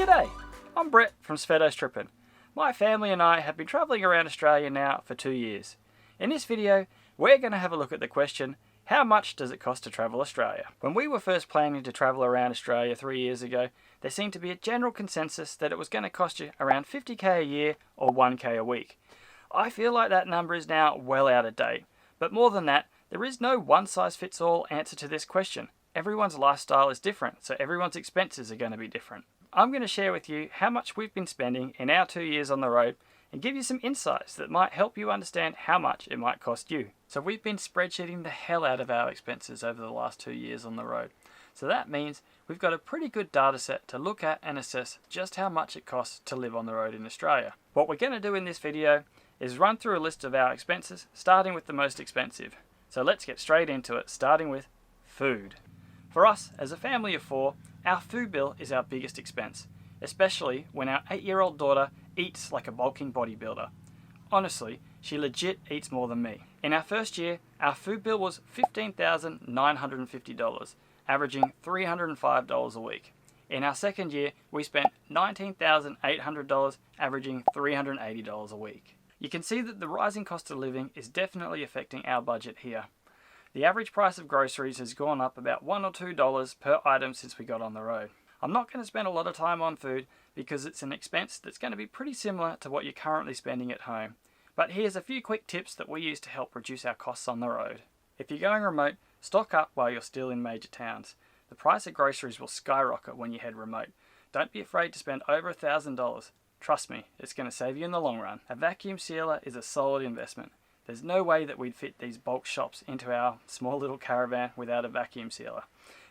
G'day, I'm Brett from Sveto's Trippin'. My family and I have been travelling around Australia now for 2 years. In this video, we're going to have a look at the question, how much does it cost to travel Australia? When we were first planning to travel around Australia 3 years ago, there seemed to be a general consensus that it was going to cost you around 50k a year or 1k a week. I feel like that number is now well out of date, but more than that, there is no one-size-fits-all answer to this question. Everyone's lifestyle is different, so everyone's expenses are going to be different. I'm going to share with you how much we've been spending in our 2 years on the road and give you some insights that might help you understand how much it might cost you. So we've been spreadsheeting the hell out of our expenses over the last 2 years on the road. So that means we've got a pretty good data set to look at and assess just how much it costs to live on the road in Australia. What we're going to do in this video is run through a list of our expenses, starting with the most expensive. So let's get straight into it, starting with food. For us, as a family of 4, our food bill is our biggest expense, especially when our 8-year-old daughter eats like a bulking bodybuilder. Honestly, she legit eats more than me. In our first year, our food bill was $15,950, averaging $305 a week. In our second year, we spent $19,800, averaging $380 a week. You can see that the rising cost of living is definitely affecting our budget here. The average price of groceries has gone up about $1 or $2 per item since we got on the road. I'm not going to spend a lot of time on food because it's an expense that's going to be pretty similar to what you're currently spending at home. But here's a few quick tips that we use to help reduce our costs on the road. If you're going remote, stock up while you're still in major towns. The price of groceries will skyrocket when you head remote. Don't be afraid to spend over $1,000. Trust me, it's going to save you in the long run. A vacuum sealer is a solid investment. There's no way that we'd fit these bulk shops into our small little caravan without a vacuum sealer.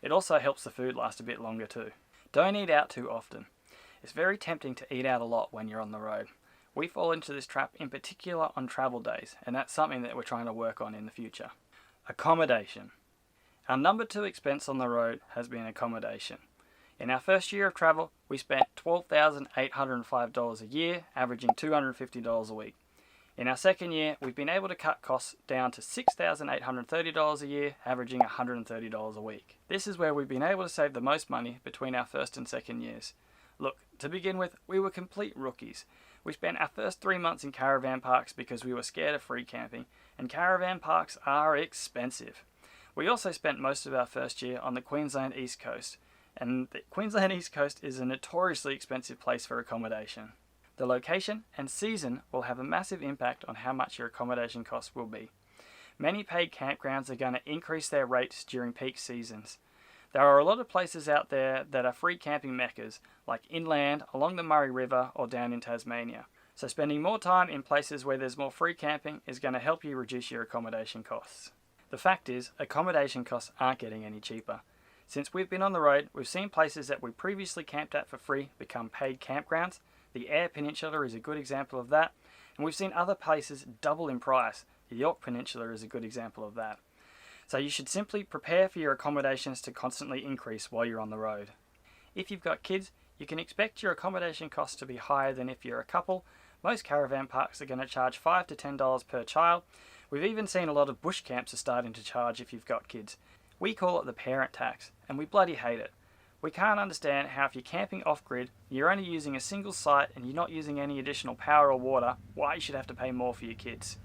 It also helps the food last a bit longer too. Don't eat out too often. It's very tempting to eat out a lot when you're on the road. We fall into this trap in particular on travel days, and that's something that we're trying to work on in the future. Accommodation. Our number 2 expense on the road has been accommodation. In our first year of travel, we spent $12,805 a year, averaging $250 a week. In our second year, we've been able to cut costs down to $6,830 a year, averaging $130 a week. This is where we've been able to save the most money between our first and second years. Look, to begin with, we were complete rookies. We spent our first 3 months in caravan parks because we were scared of free camping, and caravan parks are expensive. We also spent most of our first year on the Queensland East Coast, and the Queensland East Coast is a notoriously expensive place for accommodation. The location and season will have a massive impact on how much your accommodation costs will be. Many paid campgrounds are going to increase their rates during peak seasons. There are a lot of places out there that are free camping meccas, like inland, along the Murray River, or down in Tasmania. So spending more time in places where there's more free camping is going to help you reduce your accommodation costs. The fact is, accommodation costs aren't getting any cheaper. Since we've been on the road, we've seen places that we previously camped at for free become paid campgrounds. The Eyre Peninsula is a good example of that, and we've seen other places double in price. The York Peninsula is a good example of that. So you should simply prepare for your accommodations to constantly increase while you're on the road. If you've got kids, you can expect your accommodation costs to be higher than if you're a couple. Most caravan parks are going to charge $5 to $10 per child. We've even seen a lot of bush camps are starting to charge if you've got kids. We call it the parent tax, and we bloody hate it. We can't understand how if you're camping off-grid, you're only using a single site and you're not using any additional power or water, why you should have to pay more for your kids.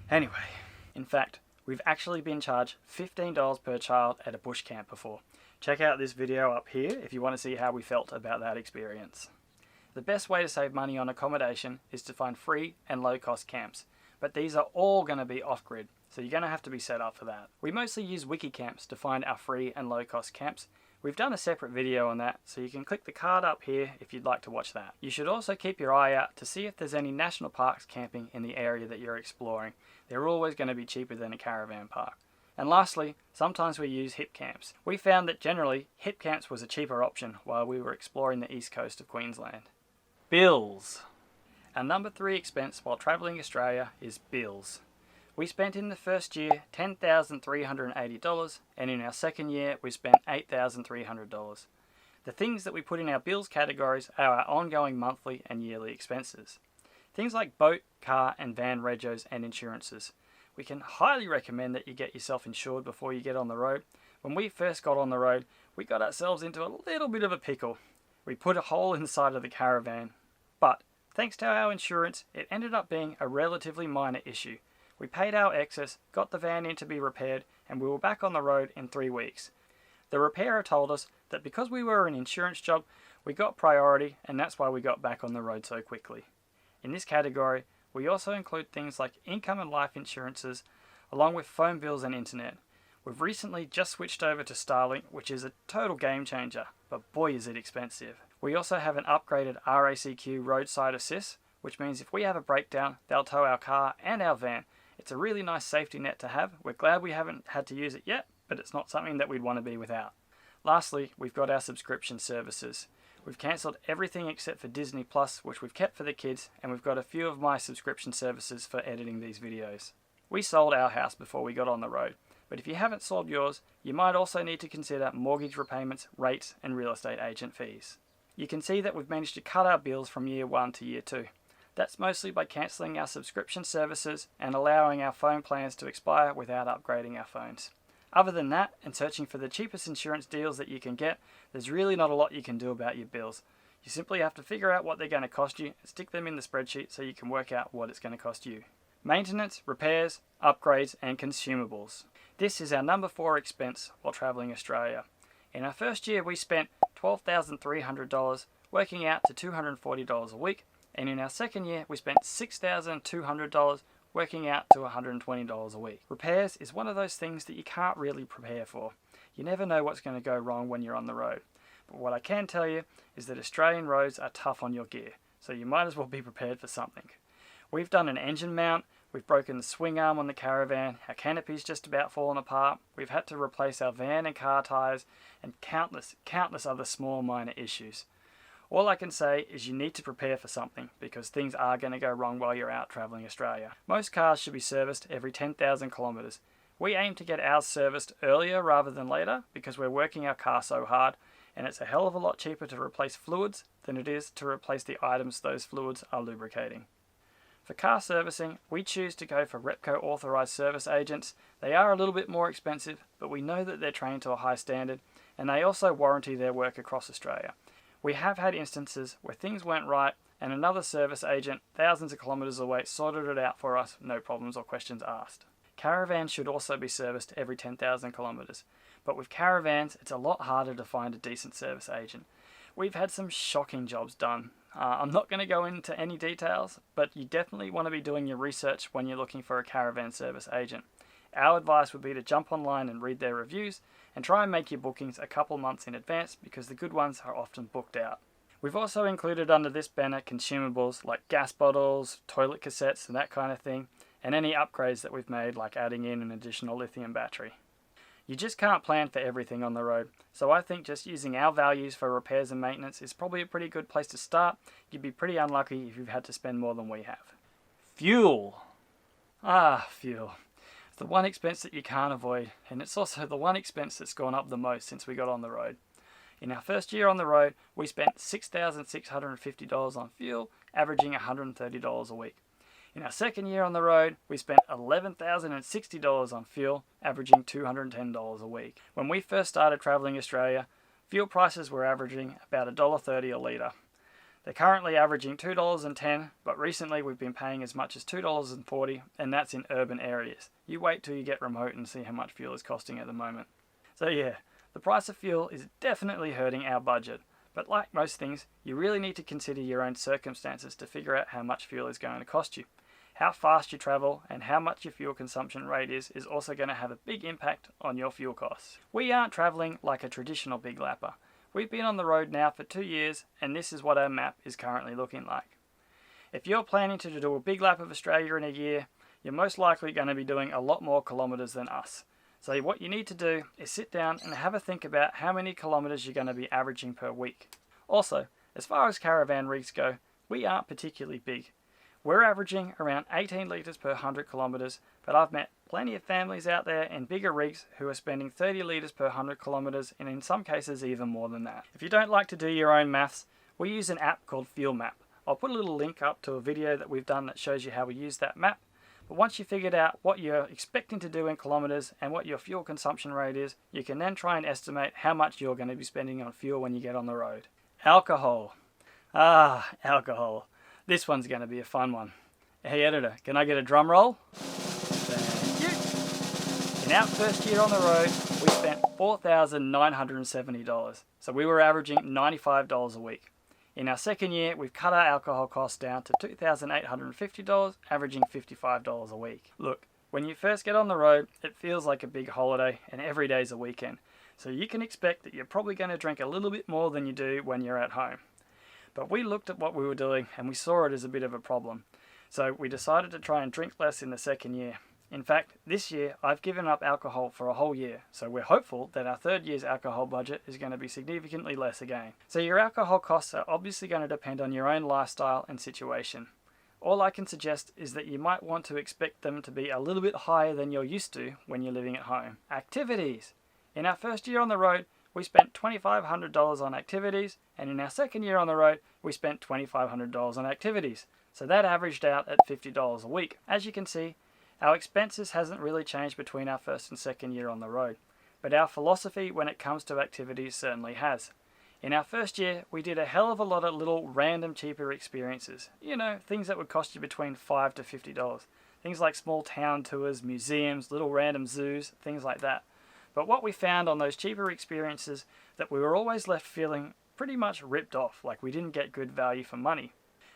Anyway, in fact, we've actually been charged $15 per child at a bush camp before. Check out this video up here if you want to see how we felt about that experience. The best way to save money on accommodation is to find free and low-cost camps, but these are all going to be off-grid, so you're going to have to be set up for that. We mostly use wiki camps to find our free and low-cost camps. We've done a separate video on that, so you can click the card up here if you'd like to watch that. You should also keep your eye out to see if there's any national parks camping in the area that you're exploring. They're always going to be cheaper than a caravan park. And lastly, sometimes we use hip camps. We found that generally, hip camps was a cheaper option while we were exploring the east coast of Queensland. Bills. Our number 3 expense while travelling Australia is bills. We spent in the first year $10,380, and in our second year we spent $8,300. The things that we put in our bills categories are our ongoing monthly and yearly expenses. Things like boat, car and van regos and insurances. We can highly recommend that you get yourself insured before you get on the road. When we first got on the road, we got ourselves into a little bit of a pickle. We put a hole in the side of the Caravan. But, thanks to our insurance, it ended up being a relatively minor issue. We paid our excess, got the van in to be repaired, and we were back on the road in 3 weeks. The repairer told us that because we were an insurance job, we got priority, and that's why we got back on the road so quickly. In this category, we also include things like income and life insurances, along with phone bills and internet. We've recently just switched over to Starlink, which is a total game changer, but boy is it expensive. We also have an upgraded RACQ roadside assist, which means if we have a breakdown, they'll tow our car and our van. It's a really nice safety net to have. We're glad we haven't had to use it yet, but it's not something that we'd want to be without. Lastly, we've got our subscription services. We've cancelled everything except for Disney Plus, which we've kept for the kids, and we've got a few of my subscription services for editing these videos. We sold our house before we got on the road, but if you haven't sold yours, you might also need to consider mortgage repayments, rates, and real estate agent fees. You can see that we've managed to cut our bills from year 1 to year 2. That's mostly by cancelling our subscription services and allowing our phone plans to expire without upgrading our phones. Other than that, and searching for the cheapest insurance deals that you can get, there's really not a lot you can do about your bills. You simply have to figure out what they're going to cost you and stick them in the spreadsheet so you can work out what it's going to cost you. Maintenance, repairs, upgrades, and consumables. This is our number 4 expense while travelling Australia. In our first year we spent $12,300, working out to $240 a week, and in our second year we spent $6,200, working out to $120 a week. Repairs is one of those things that you can't really prepare for. You never know what's going to go wrong when you're on the road. But what I can tell you is that Australian roads are tough on your gear, so you might as well be prepared for something. We've done an engine mount, we've broken the swing arm on the Caravan, our canopy's just about fallen apart, we've had to replace our van and car tyres, and countless other small minor issues. All I can say is you need to prepare for something, because things are going to go wrong while you're out travelling Australia. Most cars should be serviced every 10,000 kilometres. We aim to get ours serviced earlier rather than later, because we're working our car so hard, and it's a hell of a lot cheaper to replace fluids than it is to replace the items those fluids are lubricating. For car servicing, we choose to go for Repco authorised service agents. They are a little bit more expensive, but we know that they're trained to a high standard, and they also warranty their work across Australia. We have had instances where things went right, and another service agent, thousands of kilometres away, sorted it out for us, no problems or questions asked. Caravans should also be serviced every 10,000 kilometres, but with caravans, it's a lot harder to find a decent service agent. We've had some shocking jobs done. I'm not going to go into any details, but you definitely want to be doing your research when you're looking for a caravan service agent. Our advice would be to jump online and read their reviews, and try and make your bookings a couple months in advance, because the good ones are often booked out. We've also included under this banner consumables like gas bottles, toilet cassettes and that kind of thing, and any upgrades that we've made like adding in an additional lithium battery. You just can't plan for everything on the road, so I think just using our values for repairs and maintenance is probably a pretty good place to start. You'd be pretty unlucky if you've had to spend more than we have. Fuel! Fuel. It's the one expense that you can't avoid, and it's also the one expense that's gone up the most since we got on the road. In our first year on the road, we spent $6,650 on fuel, averaging $130 a week. In our second year on the road, we spent $11,060 on fuel, averaging $210 a week. When we first started travelling Australia, fuel prices were averaging about $1.30 a litre. They're currently averaging $2.10, but recently we've been paying as much as $2.40, and that's in urban areas. You wait till you get remote and see how much fuel is costing at the moment. So yeah, the price of fuel is definitely hurting our budget. But like most things, you really need to consider your own circumstances to figure out how much fuel is going to cost you. How fast you travel and how much your fuel consumption rate is also going to have a big impact on your fuel costs. We aren't travelling like a traditional big lapper. We've been on the road now for 2 years, and this is what our map is currently looking like. If you're planning to do a big lap of Australia in a year, you're most likely going to be doing a lot more kilometres than us. So what you need to do is sit down and have a think about how many kilometres you're going to be averaging per week. Also, as far as caravan rigs go, we aren't particularly big. We're averaging around 18 litres per 100 kilometres, but I've met plenty of families out there in bigger rigs who are spending 30 litres per 100 kilometres, and in some cases even more than that. If you don't like to do your own maths, we use an app called Fuel Map. I'll put a little link up to a video that we've done that shows you how we use that map. But once you figured out what you're expecting to do in kilometres and what your fuel consumption rate is, you can then try and estimate how much you're going to be spending on fuel when you get on the road. Alcohol. Ah, alcohol. This one's going to be a fun one. Hey editor, can I get a drum roll? Thank you. In our first year on the road, we spent $4,970. So we were averaging $95 a week. In our second year, we've cut our alcohol costs down to $2,850, averaging $55 a week. Look, when you first get on the road, it feels like a big holiday and every day's a weekend. So you can expect that you're probably going to drink a little bit more than you do when you're at home. But we looked at what we were doing and we saw it as a bit of a problem. So we decided to try and drink less in the second year. In fact, this year I've given up alcohol for a whole year, so we're hopeful that our third year's alcohol budget is going to be significantly less again. So your alcohol costs are obviously going to depend on your own lifestyle and situation. All I can suggest is that you might want to expect them to be a little bit higher than you're used to when you're living at home. Activities. In our first year on the road, we spent $2,500 on activities, and in our second year on the road, we spent $2,500 on activities. So that averaged out at $50 a week. As you can see, our expenses hasn't really changed between our first and second year on the road, but our philosophy when it comes to activities certainly has. In our first year, we did a hell of a lot of little random cheaper experiences. You know, things that would cost you between $5 to $50. Things like small town tours, museums, little random zoos, things like that. But what we found on those cheaper experiences, that we were always left feeling pretty much ripped off, like we didn't get good value for money.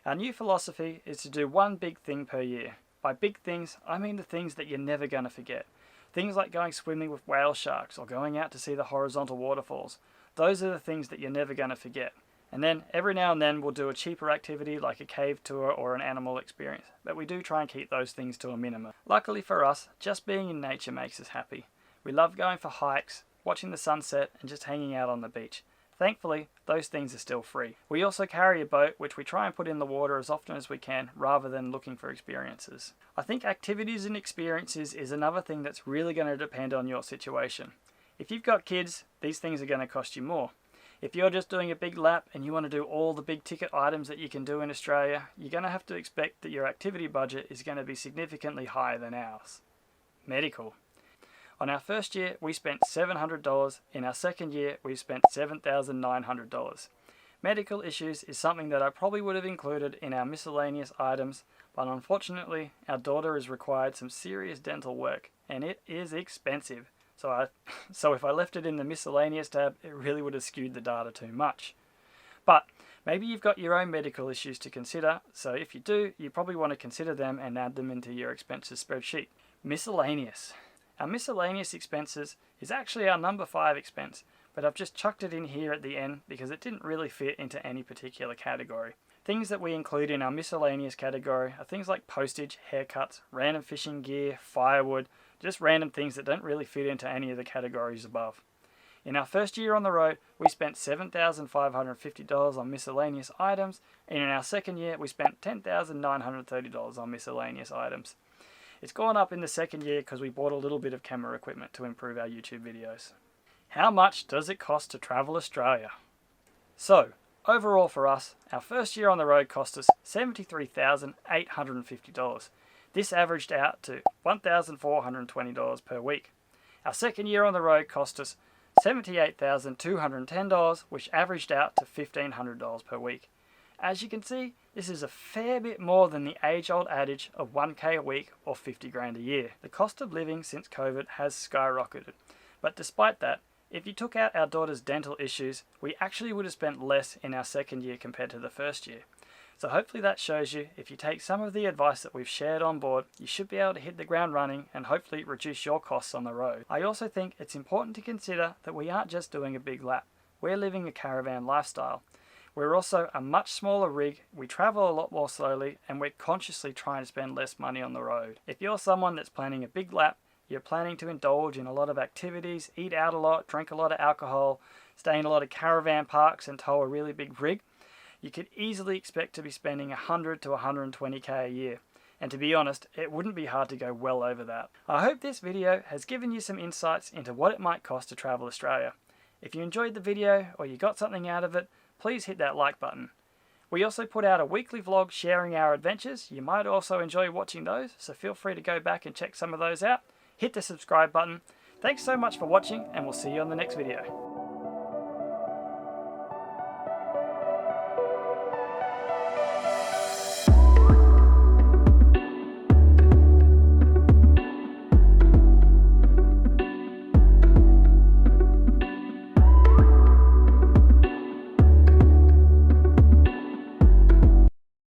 Our new philosophy is to do one big thing per year. By big things, I mean the things that you're never going to forget. Things like going swimming with whale sharks or going out to see the horizontal waterfalls. Those are the things that you're never going to forget. And then every now and then we'll do a cheaper activity like a cave tour or an animal experience. But we do try and keep those things to a minimum. Luckily for us, just being in nature makes us happy. We love going for hikes, watching the sunset and just hanging out on the beach. Thankfully, those things are still free. We also carry a boat which we try and put in the water as often as we can rather than looking for experiences. I think activities and experiences is another thing that's really going to depend on your situation. If you've got kids, these things are going to cost you more. If you're just doing a big lap and you want to do all the big ticket items that you can do in Australia, you're going to have to expect that your activity budget is going to be significantly higher than ours. Medical. On our first year, we spent $700. In our second year, we spent $7,900. Medical issues is something that I probably would have included in our miscellaneous items, but unfortunately, our daughter has required some serious dental work, and it is expensive. So if I left it in the miscellaneous tab, it really would have skewed the data too much. But maybe you've got your own medical issues to consider, so if you do, you probably want to consider them and add them into your expenses spreadsheet. Miscellaneous. Our miscellaneous expenses is actually our number 5 expense, but I've just chucked it in here at the end because it didn't really fit into any particular category. Things that we include in our miscellaneous category are things like postage, haircuts, random fishing gear, firewood, just random things that don't really fit into any of the categories above. In our first year on the road, we spent $7,550 on miscellaneous items, and in our second year, we spent $10,930 on miscellaneous items. It's gone up in the second year because we bought a little bit of camera equipment to improve our YouTube videos. How much does it cost to travel Australia? So, overall for us, our first year on the road cost us $73,850. This averaged out to $1,420 per week. Our second year on the road cost us $78,210, which averaged out to $1,500 per week. As you can see, this is a fair bit more than the age-old adage of 1k a week or 50 grand a year. The cost of living since COVID has skyrocketed. But despite that, if you took out our daughter's dental issues, we actually would have spent less in our second year compared to the first year. So hopefully that shows you, if you take some of the advice that we've shared on board, you should be able to hit the ground running and hopefully reduce your costs on the road. I also think it's important to consider that we aren't just doing a big lap. We're living a caravan lifestyle. We're also a much smaller rig, we travel a lot more slowly, and we're consciously trying to spend less money on the road. If you're someone that's planning a big lap, you're planning to indulge in a lot of activities, eat out a lot, drink a lot of alcohol, stay in a lot of caravan parks and tow a really big rig, you could easily expect to be spending $100 to $120k a year. And to be honest, it wouldn't be hard to go well over that. I hope this video has given you some insights into what it might cost to travel Australia. If you enjoyed the video or you got something out of it, please hit that like button. We also put out a weekly vlog sharing our adventures. You might also enjoy watching those, so feel free to go back and check some of those out. Hit the subscribe button. Thanks so much for watching, and we'll see you on the next video.